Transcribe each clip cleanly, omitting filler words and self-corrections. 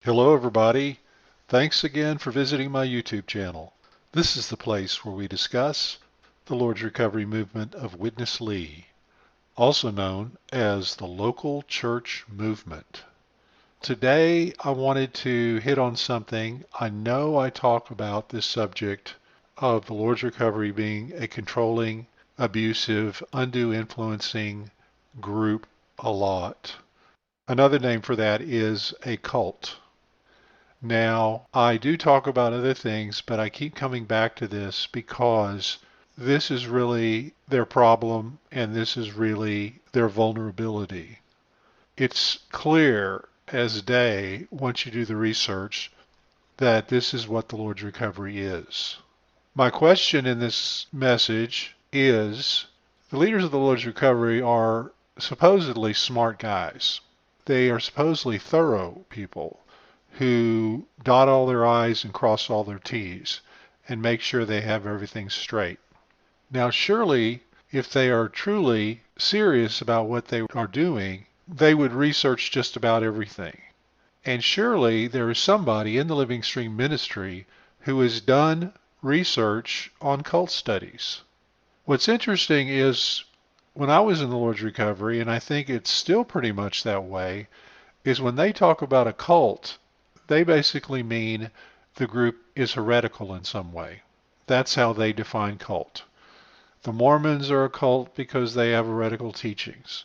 Hello everybody. Thanks again for visiting my YouTube channel. This is the place where we discuss the Lord's Recovery Movement of Witness Lee, also known as the local church movement. Today I wanted to hit on something. I know I talk about this subject of the Lord's Recovery being a controlling, abusive, undue influencing group a lot. Another name for that is a cult. Now, I do talk about other things, but I keep coming back to this because this is really their problem and this is really their vulnerability. It's clear as day, once you do the research, that this is what the Lord's Recovery is. My question in this message is the leaders of the Lord's Recovery are supposedly smart guys. They are supposedly thorough people who dot all their I's and cross all their T's and make sure they have everything straight. Now, surely, if they are truly serious about what they are doing, they would research just about everything. And surely there is somebody in the Living Stream ministry who has done research on cult studies. What's interesting is when I was in the Lord's Recovery, and I think it's still pretty much that way, is when they talk about a cult, they basically mean the group is heretical in some way. That's how they define cult. The Mormons are a cult because they have heretical teachings.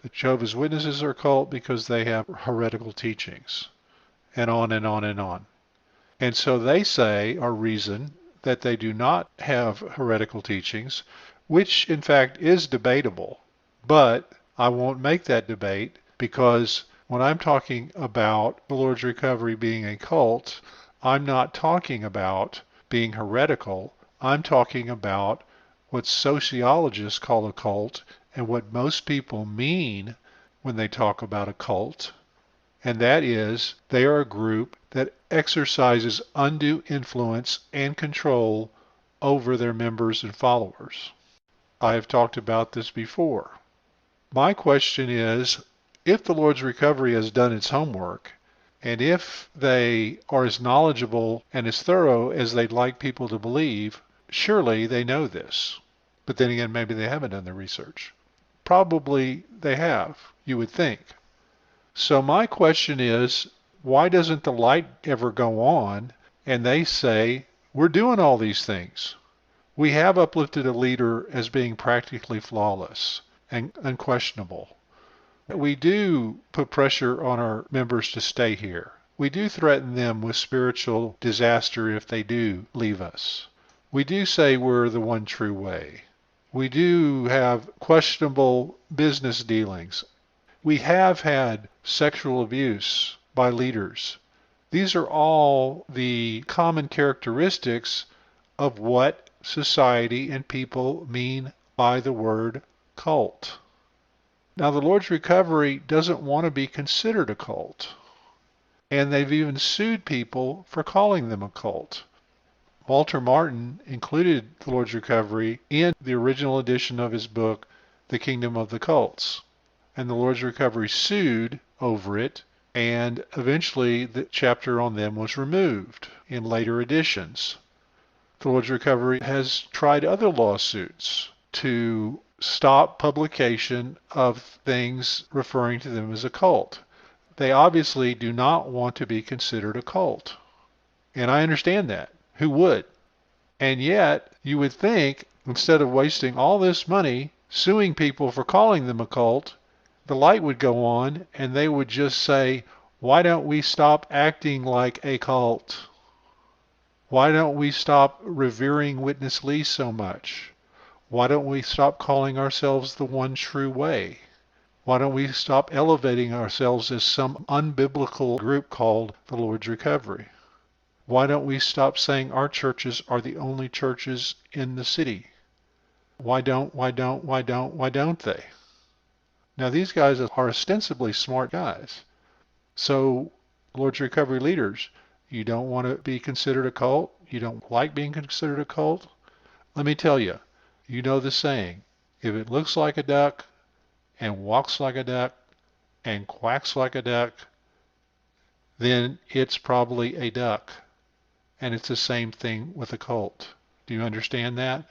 The Jehovah's Witnesses are a cult because they have heretical teachings, and on and on and on. And so they say or reason that they do not have heretical teachings, which in fact is debatable. But I won't make that debate because when I'm talking about the Lord's Recovery being a cult, I'm not talking about being heretical. I'm talking about what sociologists call a cult and what most people mean when they talk about a cult. And that is they are a group that exercises undue influence and control over their members and followers. I have talked about this before. My question is, if the Lord's Recovery has done its homework, and if they are as knowledgeable and as thorough as they'd like people to believe, surely they know this. But then again, maybe they haven't done their research. Probably they have, you would think. So my question is, why doesn't the light ever go on and they say, we're doing all these things? We have uplifted a leader as being practically flawless and unquestionable. We do put pressure on our members to stay here. We do threaten them with spiritual disaster if they do leave us. We do say we're the one true way. We do have questionable business dealings. We have had sexual abuse by leaders. These are all the common characteristics of what society and people mean by the word cult. Now, the Lord's Recovery doesn't want to be considered a cult, and they've even sued people for calling them a cult. Walter Martin included the Lord's Recovery in the original edition of his book, The Kingdom of the Cults. And the Lord's Recovery sued over it, and eventually the chapter on them was removed in later editions. The Lord's Recovery has tried other lawsuits to stop publication of things referring to them as a cult. They obviously do not want to be considered a cult. And I understand that. Who would? And yet, you would think, instead of wasting all this money suing people for calling them a cult, the light would go on and they would just say, why don't we stop acting like a cult? Why don't we stop revering Witness Lee so much? Why don't we stop calling ourselves the one true way? Why don't we stop elevating ourselves as some unbiblical group called the Lord's Recovery? Why don't we stop saying our churches are the only churches in the city? Why don't they? Now these guys are ostensibly smart guys. So, Lord's Recovery leaders, you don't want to be considered a cult? You don't like being considered a cult? Let me tell you, you know the saying, if it looks like a duck and walks like a duck and quacks like a duck, then it's probably a duck. And it's the same thing with a cult. Do you understand that?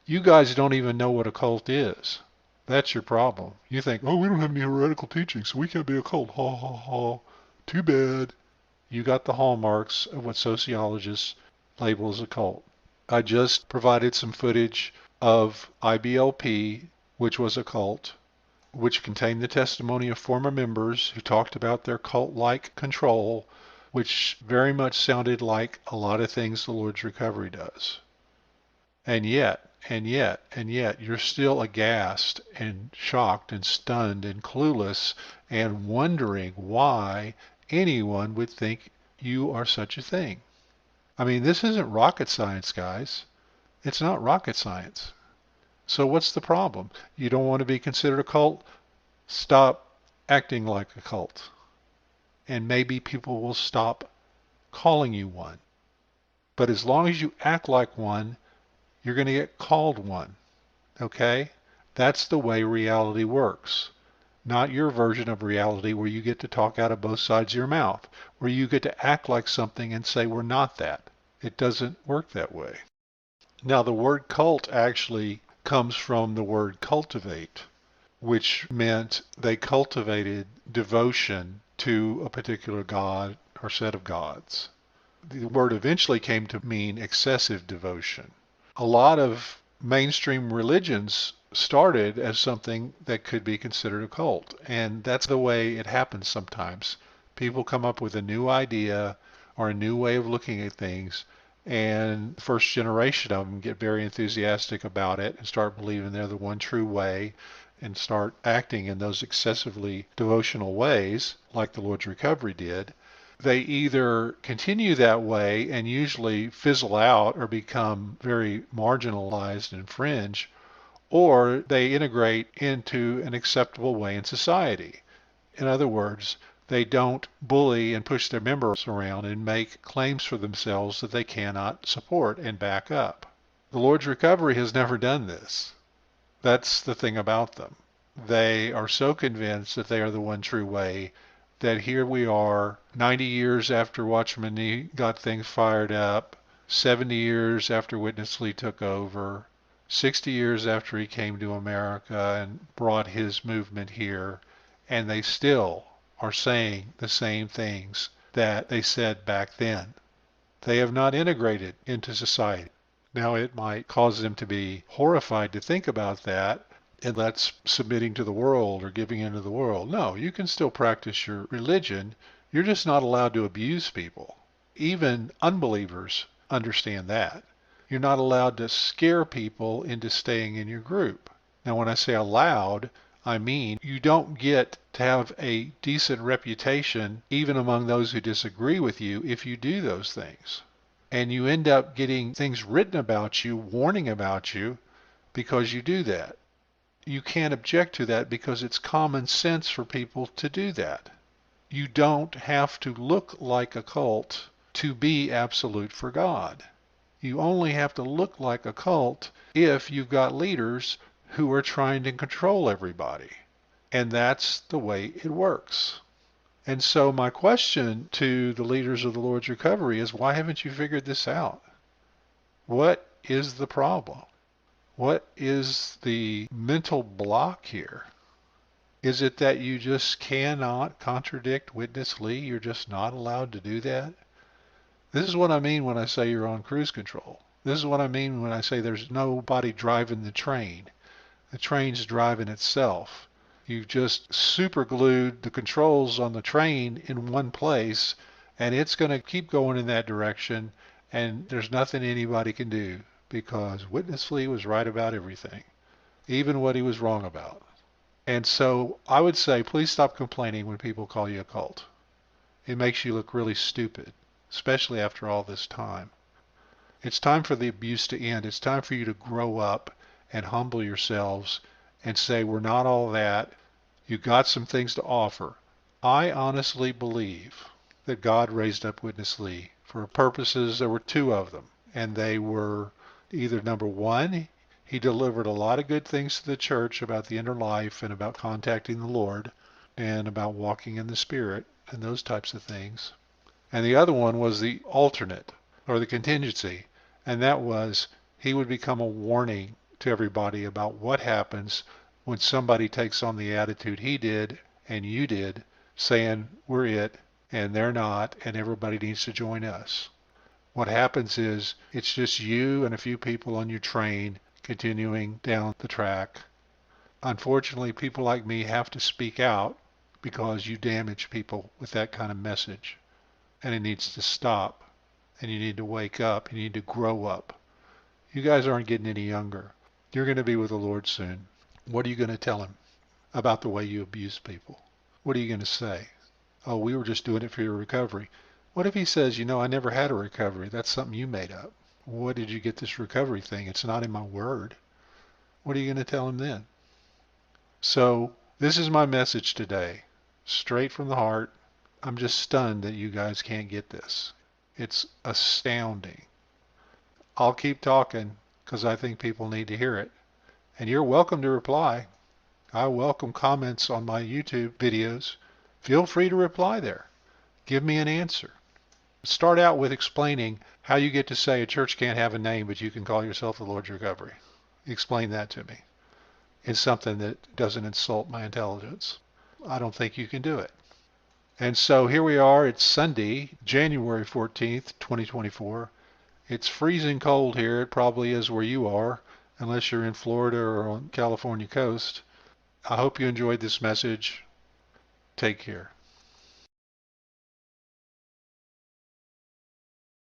You guys don't even know what a cult is. That's your problem. You think, oh, we don't have any heretical teaching, so we can't be a cult. Ha ha ha. Too bad. You got the hallmarks of what sociologists label as a cult. I just provided some footage of IBLP, which was a cult, which contained the testimony of former members who talked about their cult-like control, which very much sounded like a lot of things the Lord's Recovery does. And yet, you're still aghast and shocked and stunned and clueless and wondering why anyone would think you are such a thing. I mean, this isn't rocket science, guys. It's not rocket science. So what's the problem? You don't want to be considered a cult? Stop acting like a cult. And maybe people will stop calling you one. But as long as you act like one, you're going to get called one. Okay? That's the way reality works. Not your version of reality where you get to talk out of both sides of your mouth, where you get to act like something and say we're not that. It doesn't work that way. Now, the word cult actually comes from the word cultivate, which meant they cultivated devotion to a particular god or set of gods. The word eventually came to mean excessive devotion. A lot of mainstream religions started as something that could be considered a cult, and that's the way it happens sometimes. People come up with a new idea or a new way of looking at things, and the first generation of them get very enthusiastic about it and start believing they're the one true way and start acting in those excessively devotional ways, like the Lord's Recovery did. They either continue that way and usually fizzle out or become very marginalized and fringe, or they integrate into an acceptable way in society. In other words, they don't bully and push their members around and make claims for themselves that they cannot support and back up. The Lord's Recovery has never done this. That's the thing about them. They are so convinced that they are the one true way that here we are 90 years after Watchman Nee got things fired up, 70 years after Witness Lee took over, 60 years after he came to America and brought his movement here, and they still are saying the same things that they said back then. They have not integrated into society. Now, it might cause them to be horrified to think about that, and that's submitting to the world or giving into the world. No, you can still practice your religion. You're just not allowed to abuse people. Even unbelievers understand that. You're not allowed to scare people into staying in your group. Now, when I say allowed, I mean you don't get to have a decent reputation even among those who disagree with you if you do those things. And you end up getting things written about you, warning about you, because you do that. You can't object to that because it's common sense for people to do that. You don't have to look like a cult to be absolute for God. You only have to look like a cult if you've got leaders who are trying to control everybody. And that's the way it works. And so my question to the leaders of the Lord's Recovery is, why haven't you figured this out? What is the problem? What is the mental block here? Is it that you just cannot contradict Witness Lee? You're just not allowed to do that? This is what I mean when I say you're on cruise control. This is what I mean when I say there's nobody driving the train. The train's driving itself. You've just super glued the controls on the train in one place, and it's going to keep going in that direction, and there's nothing anybody can do because Witness Lee was right about everything, even what he was wrong about. And so I would say, please stop complaining when people call you a cult. It makes you look really stupid, especially after all this time. It's time for the abuse to end. It's time for you to grow up and humble yourselves and say, we're not all that. You got some things to offer. I honestly believe that God raised up Witness Lee for purposes. There were two of them, and they were either number one, he delivered a lot of good things to the church about the inner life and about contacting the Lord and about walking in the Spirit. and those types of things. And the other one was the alternate or the contingency, and that was he would become a warning to everybody about what happens when somebody takes on the attitude he did and you did, saying we're it and they're not and everybody needs to join us. What happens is it's just you and a few people on your train continuing down the track. Unfortunately, people like me have to speak out because you damage people with that kind of message. And it needs to stop. And you need to wake up. You need to grow up. You guys aren't getting any younger. You're going to be with the Lord soon. What are you going to tell him about the way you abuse people? What are you going to say? Oh, we were just doing it for your recovery. What if he says, you know, I never had a recovery. That's something you made up. What did you get this recovery thing? It's not in my word. What are you going to tell him then? So this is my message today, straight from the heart. I'm just stunned that you guys can't get this. It's astounding. I'll keep talking because I think people need to hear it. And you're welcome to reply. I welcome comments on my YouTube videos. Feel free to reply there. Give me an answer. Start out with explaining how you get to say a church can't have a name, but you can call yourself the Lord's Recovery. Explain that to me. It's something that doesn't insult my intelligence. I don't think you can do it. And so here we are. It's Sunday, January 14th, 2024. It's freezing cold here. It probably is where you are, unless you're in Florida or on California coast. I hope you enjoyed this message. Take care.